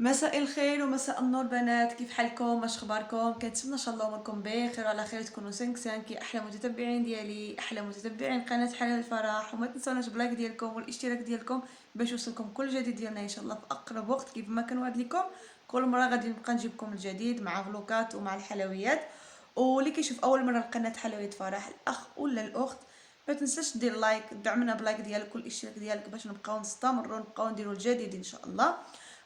مساء الخير ومساء النور بنات، كيف حالكم؟ واش اخباركم؟ كنتمنى ان شاء الله اموركم بخير وعلى خير، تكونوا سانكسان كي احلى متتبعين ديالي، احلى متتبعين قناه حلال الفرح. وما تنسوناش بلايك ديالكم والاشتراك ديالكم باش يوصلكم كل جديد ديالنا ان شاء الله في اقرب وقت. كيف ما كنوعد لكم كل مره غادي نبقى نجيب لكم الجديد مع فلوقات ومع الحلويات. واللي كيشوف اول مره القناه حلويات فرح، الاخ ولا الاخت، ما تنساش دير لايك، دعمنا بلايك ديالك والاشتراك ديالك باش نبقاو نستمروا نبقاو نديروا الجديد ان شاء الله.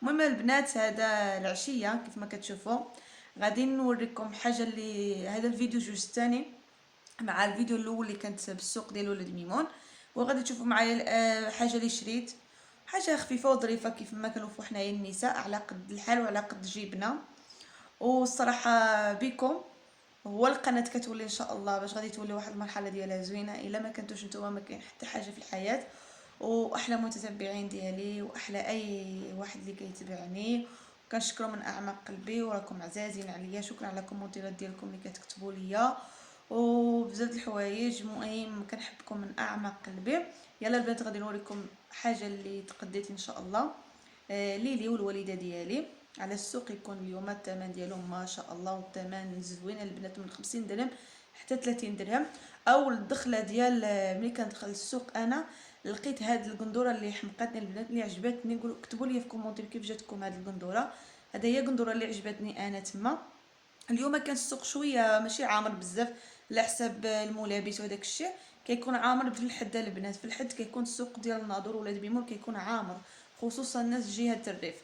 المهم البنات، هذا العشيه كيف ما كتشوفوا غادي نوريكم حاجه. اللي هذا الفيديو جوج ثاني مع الفيديو الاول اللي كانت بالسوق ديال ولد ميمون. وغادي تشوفوا معايا حاجه اللي شريت، حاجه خفيفه وظريفه كيف ما كنوفوا حنايا النساء على قد الحال وعلى قد جيبنا. والصراحه بكم هو القناه كتولي ان شاء الله باش غادي تولي واحد المرحله ديالها زوينه. الا ما كنتوش نتوما ما كاين حتى حاجه في الحياه. واحلى متتبعين ديالي واحلى اي واحد اللي كيتبعني، كنشكرو من اعماق قلبي وراكم عزازين عليا. شكرا على الكومونتيرات ديالكم اللي كتكتبوا ليا وبزاف د الحوايج. المهم كنحبكم من اعماق قلبي. يلا البنات غادي نوريكم حاجه اللي تقديت ان شاء الله ليلي والوالده ديالي. على السوق يكون اليوم الثمن ديالهم ما شاء الله، والثمن زوين البنات، من 50 درهم حتى 30 درهم. او الدخله ديال ملي كندخل السوق انا لقيت هاد القندوره اللي حمقاتني البنات، اللي عجبتني. قولوا كتبوا لي في كومونتير كيف جاتكم هاد القندوره. هذا هي القندوره اللي عجبتني انا تما. اليوم كان السوق شويه ماشي عامر بزاف على حساب الملابس وداك الشيء. كيكون عامر في الحد البنات، في الحد كيكون السوق ديال الناظور ولاد بيمون كيكون عامر، خصوصا الناس جهه الريف.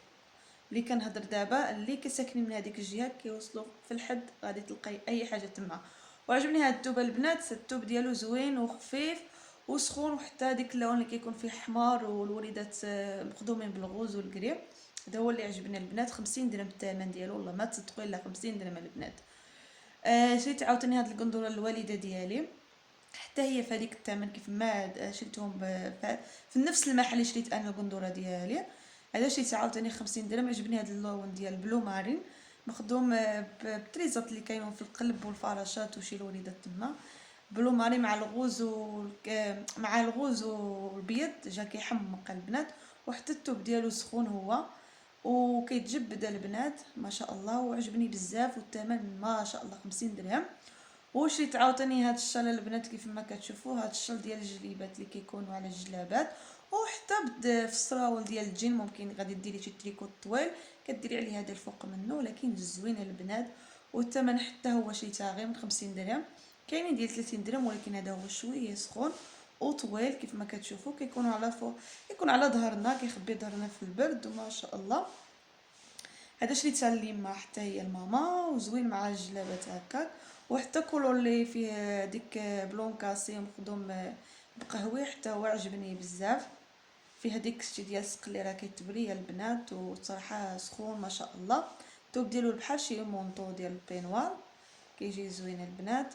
اللي كنهضر دابا اللي كساكنين من هذيك الجهه كيوصلوا في الحد غادي تلقاي اي حاجه تما. وعجبني هاد الثوب البنات، الثوب ديالو زوين وخفيف وسخون، وحتى ديك اللون اللي كيكون فيه حمار والوليدات مخدومين بالغوز والكريم. هذا هو اللي عجبني البنات. 50 درهم الثمن ديالو، والله ما تصدقوا الا 50 درهم البنات. شريت عاوتاني هاد القندوره الوالده ديالي، حتى هي في هذيك الثمن كيف ما شريتهم في نفس المحل اللي شريت انا القندوره ديالي. هذا شريت عاوتاني 50 درهم. عجبني هذا اللون ديال بلو مارين، مخدوم بالطريزات اللي كاينين في القلب والفراشات وشي الوليدات تما. بلو مارين مع الغوز مع الغوز والبيض جا كيحمق البنات. وحتى الثوب ديالو سخون هو وكيتجبد البنات ما شاء الله، وعجبني بزاف. والثمن ما شاء الله 50 درهم. وشريت عاوتاني هاد الشال البنات كيف ما كتشوفوا، هاد الشال ديال الجليبات اللي كيكونوا على الجلابات، وحتى في السراول ديال الجين ممكن غادي ديري شي تريكو طويل كديري عليه هذا الفوق منه، ولكن زوين البنات. والثمن حتى هو شريتها غير من 50 درهم. كاينين ديال 30 درهم، ولكن هذا هو شويه سخون وطويل كيف ما كتشوفوا. كيكونوا على فوق، كيكون على ظهرنا، كيخبي ظهرنا في البرد وما شاء الله. هذا شريتها ليما حتى هي الماما، وزوين مع الجلابات هكاك. وحتى كولور اللي فيه ديك بلون كاسي مخدوم بقهوي حتى هو عجبني بزاف. فيه هذيك الشي ديال السق اللي راه كيتبري البنات، وصراحه سخون ما شاء الله. الثوب ديالو بحال شي مونطو ديال البينوار، كيجي زوين البنات.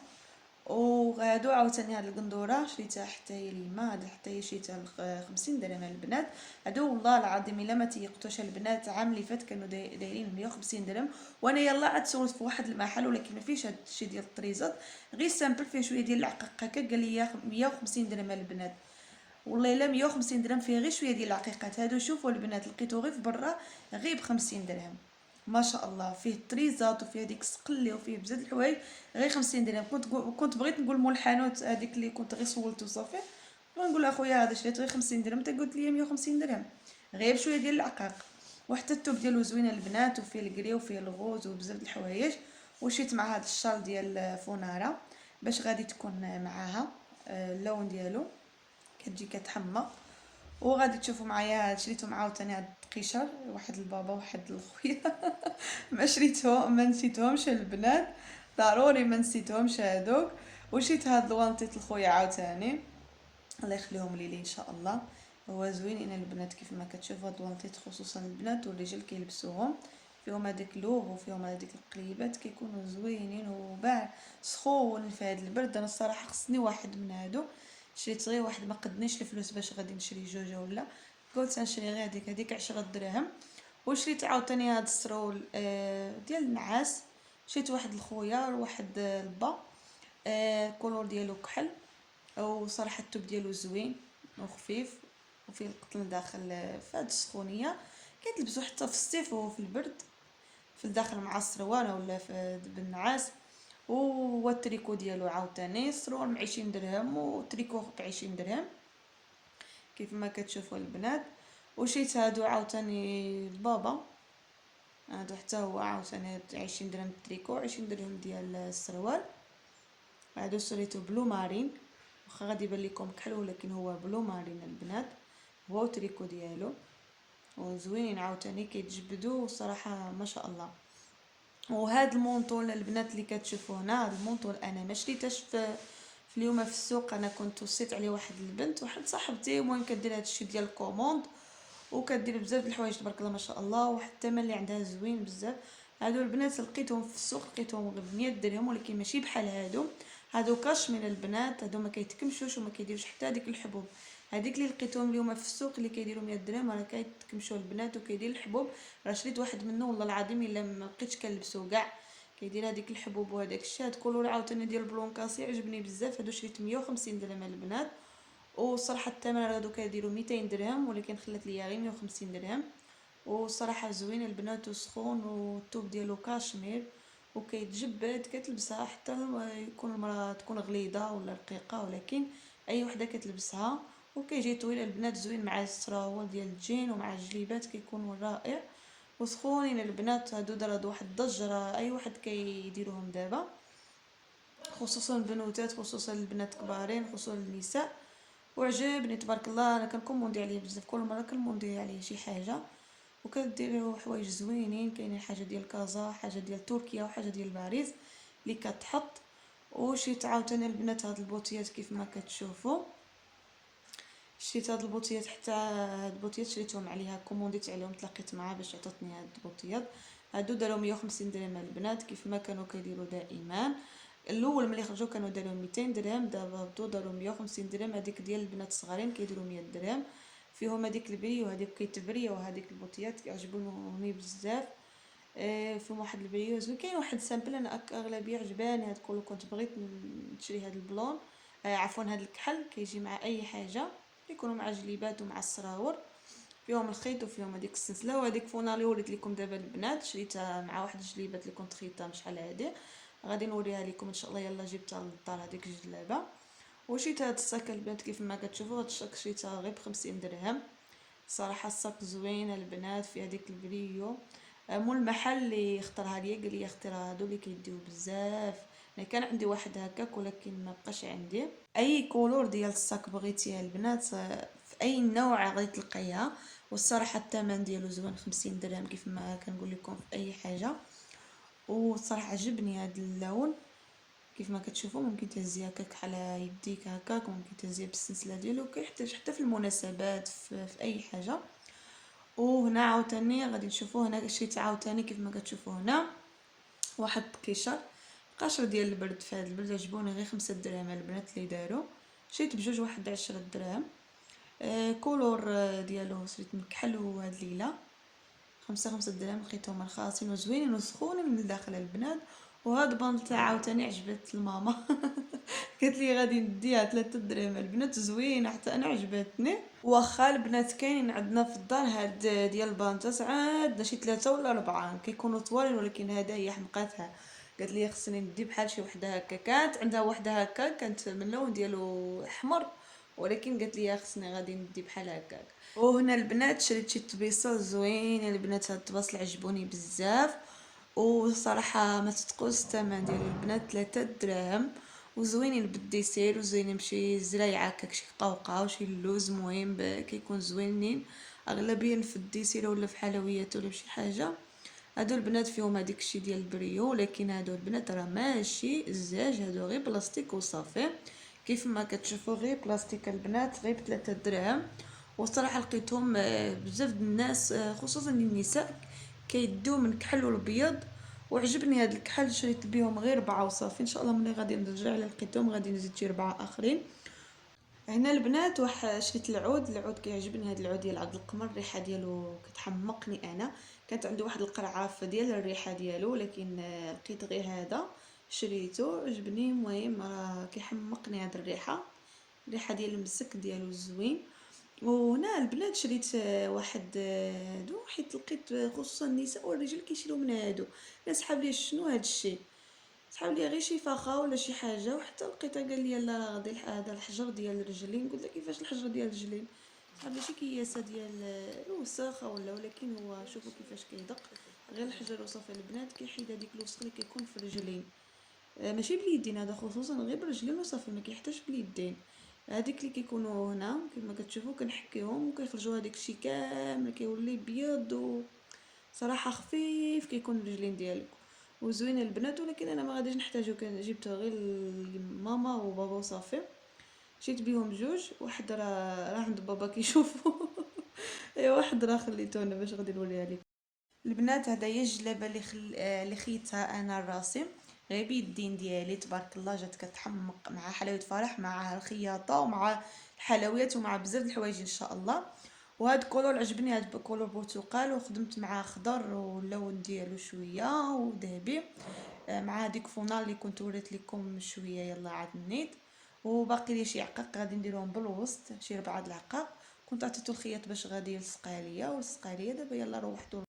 وغادو عاوتاني هاد القندوره شريتها حتى هي ليما، هاد حتى هي شريتها 50 درهم البنات. هادو والله العظيم الا ما تيقتوش البنات، عام اللي فات كانوا دايرين 150 درهم. وانا يلا عاد سولت في واحد المحل ولكن ما فيش هاد الشيء ديال الطريزات، غير سامبل فيه شويه ديال العقاق هكا، قال لي 150 درهم البنات. والله الا 150 درهم فيه غير شويه ديال العقيقات. هادو شوفوا البنات لقيتو غير في برا غير ب 50 درهم ما شاء الله. فيه الطريزات وفيه هذيك السقلي وفيه بزاف د الحوايج غير 50 درهم. كنت بغيت نقول مول الحانوت هذيك اللي كنت غير سولته صافي، ونقول اخويا هذا شريت غير 50 درهم، انت قلت لي 150 درهم غير بشويه ديال العقاق. وحتى الثوب ديالو زوين البنات، وفيه الكري وفيه الغوز وبزاف د الحوايج. وشيت مع هذا الشال ديال فونارا باش غادي تكون معاها اللون ديالو كتجي كتحمى. وغادي تشوفوا معايا شريتهم عاوتاني هاد القشر، واحد البابا واحد الخويا ما شريتهم ما نسيتهمش البنات، ضروري ما نسيتهمش هادوك. وشريت هاد الوانطيط الخويا عاوتاني، الله يخليهم لي ان شاء الله. هو زوينين البنات كيف ما كتشوفوا هاد الوانطيط، خصوصا البنات والرجال كيلبسوهم. فيهم هذاك لوغ وفيهم هذيك القليبات كيكونوا زوينين وباع سخون في هاد البرد. انا الصراحه خصني واحد من هادو، شريت غير واحد ما قدنيش الفلوس باش غادي نشري جوج ولا، قلت نشري غير هذيك 10 دراهم. وشريت عاوتاني هاد السرول ديال النعاس، شريت واحد الخويا وواحد البا كولور ديالو كحل. وصراحه الثوب ديالو زوين وخفيف وفيه القطن داخل في هاد السخونيه. كيتلبسوا حتى في الصيف وفي البرد، في الداخل مع السروال ولا في بالنعاس. والتريكو ديالو عاوتاني السروال ب20 درهم والتريكو ب20 درهم كيف ما كتشوفوا البنات. وشيت هادو عاوتاني البابا، هادو حتى هو عاوتاني 20 درهم التريكو 20 درهم ديال السروال. هادو شريتو بلو مارين، واخا غادي يبان لكم كحل ولكن هو بلو مارين البنات، هو التريكو ديالو وزوينين عاوتاني كيتجبدوا صراحه ما شاء الله. وهاد المونطول البنات اللي كتشوفوا هنا، هاد المونطول انا ما شريتهش في اليوم في السوق، انا كنت وصيت عليه واحد البنت واحد صاحبتي، المهم كدير هادشي ديال الكوموند وكدير بزاف د الحوايج تبارك الله ما شاء الله، وواحد الثمن اللي عندها زوين بزاف. هادو البنات لقيتهم في السوق لقيتهم غير ب100 درهم، ولكن ماشي بحال هادو كاشمير البنات، هادو ما كيتكمشوش وما كيديروش حتى هذيك الحبوب. هذيك اللي لقيتهم اليوم في السوق اللي كيديروا 100 درهم راه كيتكمشوا البنات وكيدير الحبوب. راه شريت واحد منه والله العظيم الا ما بقيتش كنلبسو كاع، كيدير هذيك الحبوب وهداك الشيء. هاد كولور عاوتاني ديال بلونكاسي عجبني بزاف، هادو شريت 150 درهم البنات. وصراحه الثمن هادو كيديروا 200 درهم ولكن خلات ليا غير 150 درهم. وصراحه زوين البنات وسخون والثوب ديالو كاشمير وكيتجبد، كتلبسها حتى يكون المراه تكون غليظه ولا رقيقه، ولكن اي وحده كتلبسها. وكيجي طويل البنات زوين مع السراول ديال الجين ومع الجليبات كيكون رائع وسخونين البنات. هادو داروا واحد الضجه، راه اي واحد كيديروهم دابا، خصوصا البنوتات خصوصا البنات كبارين خصوصا النساء. وعجبني تبارك الله، انا كنكوموندي عليه بزاف، كل مره كنموندي عليه شي حاجه وكديروا حوايج زوينين. كاينين حاجه ديال كازا، حاجه ديال تركيا، وحاجه ديال باريس اللي كتحط. وشيت عاوتاني البنات هاد البوطيات كيف ما كتشوفوا، شريت هاد البوطيات حتى هاد البوطيات شريتهم عليها كومونديت عليهم، تلاقيت معها باش عطاتني هاد البوطيات. هادو داروا 150 درهم البنات كيف ما كانوا كيديروا دائما. الاول ملي خرجوا كانوا داروا 200 درهم، دابا بدو داروا 150 درهم. هذيك ديال البنات الصغارين كيديروا 100 درهم، فيهم هذيك البري وهذيك كيتبريه وهذيك البوطيات كيعجبوني بزاف. فيهم واحد البريو زوين. كاين واحد سامبل انا اغلبيه عجباني هاد كله، كنت بغيت نشري هاد البلون عفوا هاد الكحل كيجي مع اي حاجه، يكونوا مع جليبات ومع السراور، فيهم الخيط وفيهم هذيك السلسله. وهذيك فونالي وريت لكم دابا البنات شريتها مع واحد الجليبات اللي كنت خيطها شحال هادي، غادي نوريها لكم ان شاء الله. يلا جبتها للدار هذيك الجلابه. وشيت هاد الصاك البنات كيف ما كتشوفوا، هاد الصاك شريتها غير ب50 درهم. صراحه الصاك زوين البنات في هذيك البريو. مول المحل اللي اختارها ليا قال لي اختارها، هادو اللي كيديو بزاف. انا كان عندي واحد هكاك ولكن ما بقاش عندي. اي كولور ديال الصاك بغيتيها البنات في اي نوع غادي تلقايها. والصراحه الثمن ديالو زوين 50 درهم كيف ما كنقول لكم في اي حاجه. والصراحه عجبني هذا اللون كيف ما كتشوفوا، ممكن تهزيه هكاك على يديك هكاك، ممكن تهزيه بالسلسله ديالو، كيحتاج حتى في المناسبات في اي حاجه. وهنا عاوتاني غادي نشوفوا، هنا شريت عاوتاني كيف ما كتشوفوا هنا واحد قشر ديال البرد. في هذا البرد عجبوني غير 5 درهم البنات اللي داروا، شريت بجوج واحد 10 دراهم. كولور ديالو شريت من كحل وهاد الليله 5 درهم، لقيتهم رخاصين وزوينين وسخونين من الداخل البنات. وهاد بانطا عاوتاني عجبت الماما قالت لي غادي نديها 3 دراهم البنات زوينه، حتى انا عجبتني. واخا البنات كاينين عندنا في الدار هاد ديال البانطات عندنا شي 3 ولا 4 كيكونوا طوالين، ولكن هذا هي حمقاتها. قالت لي خصني ندي بحال شي وحده هكا، كانت عندها وحده هكا كانت من اللون ديالو احمر، ولكن قالت لي خصني غادي ندي بحال هكاك. وهنا البنات شريت شي طبيصه زوينه البنات، هاد الطباص عجبوني بزاف. وصراحه ما تتقوس الثمن ديالو البنات 3 دراهم، وزوينين بالديسير وزوينين بشي زرايعه هكاك شي قوقعه وشي اللوز، مهم كيكون زوينين اغلبيا في الديسير ولا في حلويات ولا بشي حاجه. هادو البنات فيهم هذيك الشيء ديال البريو، لكن هادو البنات راه ماشي زجاج، هادو غير بلاستيك وصافي. كيف ما كتشوفوا غير بلاستيك البنات غير ب3 دراهم. وصراحه لقيتهم بزاف د الناس خصوصا النساء كيدوا من كحل والبيض، وعجبني هاد الكحل شريت بهم غير 4 وصافي. ان شاء الله ملي غادي نرجع لقيتهم غادي نزيد شي 4 اخرين. هنا البنات شريت العود كيعجبني هذا العود ديال عبد القمر، الريحه ديالو كتحمقني. انا كانت عندي واحد القرعه ديال الريحه ديالو، لكن لقيت غير هذا شريته عجبني. المهم راه كيحمقني هذا الريحه ديال المسك ديالو زوين. وهنا البنات شريت واحد هادو، حيت لقيت خصوصا النساء والرجال كيشريو من هادو. انا سحاب لي شنو هاد الشيء، سحاب لي غير شي فخا ولا شي حاجه، وحتى لقيتها قال لي لا راه غادي هذا الحجر ديال الرجلين. قلت له كيفاش الحجر ديال الرجلين؟ سحاب لي شي كياسه ديال الوساخه ولا، ولكن هو شوفوا كيفاش كيدق، غير الحجر وصافي. البنات كيحيد هذيك الوسخ اللي كيكون في الرجلين، ماشي باليدين، هذا خصوصا غير بالرجلين وصافي، ما كيحتاجش باليدين. هذيك اللي كيكونوا هنا كما كتشوفوا كنحكيهم وكيخرجوا هذاك الشيء كامل، كيولي بيض وصراحه خفيف كيكون الرجلين ديالكم وزوين البنات. ولكن انا ما غاديش نحتاجو، كان جبت غير ماما وبابا وصافي، مشيت بيهم بجوج. واحد راه عند بابا كيشوفو ايوا واحد راه خليته انا باش غادي نوريها لكم. البنات هذا هي الجلابه اللي خيتها انا لراسي، غير بيدين ديالي تبارك الله، جات كتحمق مع حلاوه فرح مع الخياطه ومع الحلويات ومع بزاف د الحوايج ان شاء الله. وهاد الكولور عجبني، هاد الكولور برتقال، وخدمت مع خضر واللون ديالو شويه وذهبي، مع هذيك فونال اللي كنت وريت لكم شويه. يلا عاد نيت، وباقي لي شي عقاق غادي نديرهم بالوسط، شي 4 د العقاق كنت عطيتو الخياط باش غادي يلصقها ليا ولصقها ليا. دابا يلا روحتو